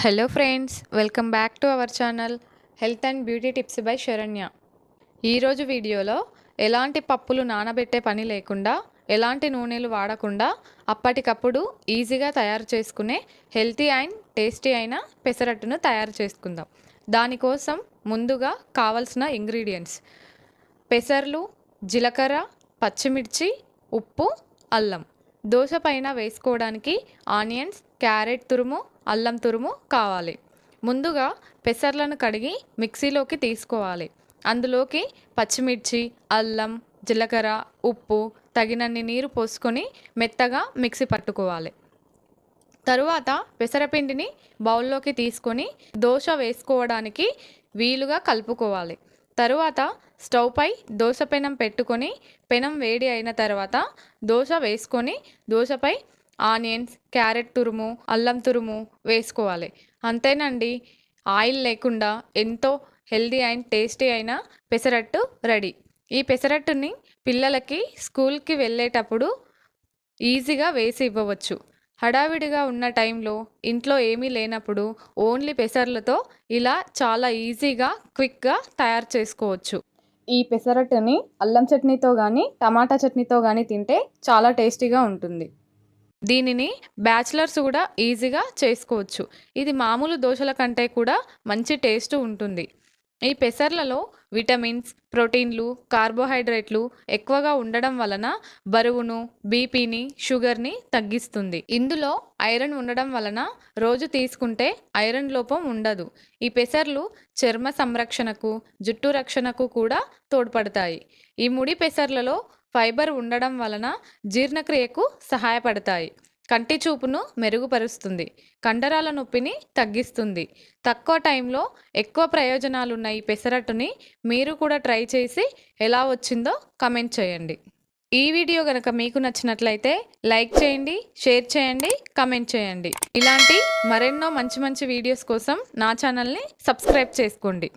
Hello friends, welcome back to our channel health and beauty tips by Saranya. ఈరోజు వీడియోలో ఎలాంటి పప్పులు నానబెట్టే పని లేకుండా, ఎలాంటి నూనెలు వాడకుండా అప్పటికప్పుడు ఈజీగా తయారు చేసుకునే హెల్తీ అండ్ టేస్టీ అయిన పెసరట్టును తయారు చేసుకుందాం. దానికోసం ముందుగా కావలసిన ఇంగ్రీడియంట్స్: పెసర్లు, జీలకర్ర, పచ్చిమిర్చి, ఉప్పు, అల్లం. దోశ పైన వేసుకోవడానికి ఆనియన్స్, క్యారెట్ తురుము, అల్లం తురుము కావాలి. ముందుగా పెసర్లను కడిగి మిక్సీలోకి తీసుకోవాలి. అందులోకి పచ్చిమిర్చి, అల్లం, జీలకర్ర, ఉప్పు, తగినన్ని నీరు పోసుకొని మెత్తగా మిక్సీ పట్టుకోవాలి. తరువాత పెసరపిండిని బౌల్లోకి తీసుకొని దోశ వేసుకోవడానికి వీలుగా కలుపుకోవాలి. తరువాత స్టవ్ పై దోశ పెనం పెట్టుకొని పెనం వేడి అయిన తర్వాత దోశ వేసుకొని దోశపై ఆనియన్స్, క్యారెట్ తురుము, అల్లం తురుము వేసుకోవాలి. అంతేనండి, ఆయిల్ లేకుండా ఎంతో హెల్దీ అండ్ టేస్టీ అయిన పెసరట్టు రెడీ. ఈ పెసరట్టుని పిల్లలకి స్కూల్కి వెళ్ళేటప్పుడు ఈజీగా వేసి ఇవ్వవచ్చు. హడావిడిగా ఉన్న టైంలో ఇంట్లో ఏమీ లేనప్పుడు ఓన్లీ పెసర్లతో ఇలా చాలా ఈజీగా క్విక్గా తయారు చేసుకోవచ్చు. ఈ పెసరట్టుని అల్లం చట్నీతో కానీ టమాటా చట్నీతో కానీ తింటే చాలా టేస్టీగా ఉంటుంది. దీనిని బ్యాచిలర్స్ కూడా ఈజీగా చేసుకోవచ్చు. ఇది మామూలు దోశల కంటే కూడా మంచి టేస్ట్ ఉంటుంది. ఈ పెసర్లలో విటమిన్స్, ప్రోటీన్లు, కార్బోహైడ్రేట్లు ఎక్కువగా ఉండడం వలన బరువును, బీపీని, షుగర్ని తగ్గిస్తుంది. ఇందులో ఐరన్ ఉండడం వలన రోజు తీసుకుంటే ఐరన్ లోపం ఉండదు. ఈ పెసర్లు చర్మ సంరక్షణకు, జుట్టు రక్షణకు కూడా తోడ్పడతాయి. ఈ ముడి పెసర్లలో ఫైబర్ ఉండడం వలన జీర్ణక్రియకు సహాయపడతాయి. కంటి చూపును మెరుగుపరుస్తుంది. కండరాల నొప్పిని తగ్గిస్తుంది. తక్కువ టైంలో ఎక్కువ ప్రయోజనాలున్న ఈ పెసరట్టుని మీరు కూడా ట్రై చేసి ఎలా వచ్చిందో కమెంట్ చేయండి. ఈ వీడియో కనుక మీకు నచ్చినట్లయితే లైక్ చేయండి, షేర్ చేయండి, కమెంట్ చేయండి. ఇలాంటి మరెన్నో మంచి మంచి వీడియోస్ కోసం నా ఛానల్ని సబ్స్క్రైబ్ చేసుకోండి.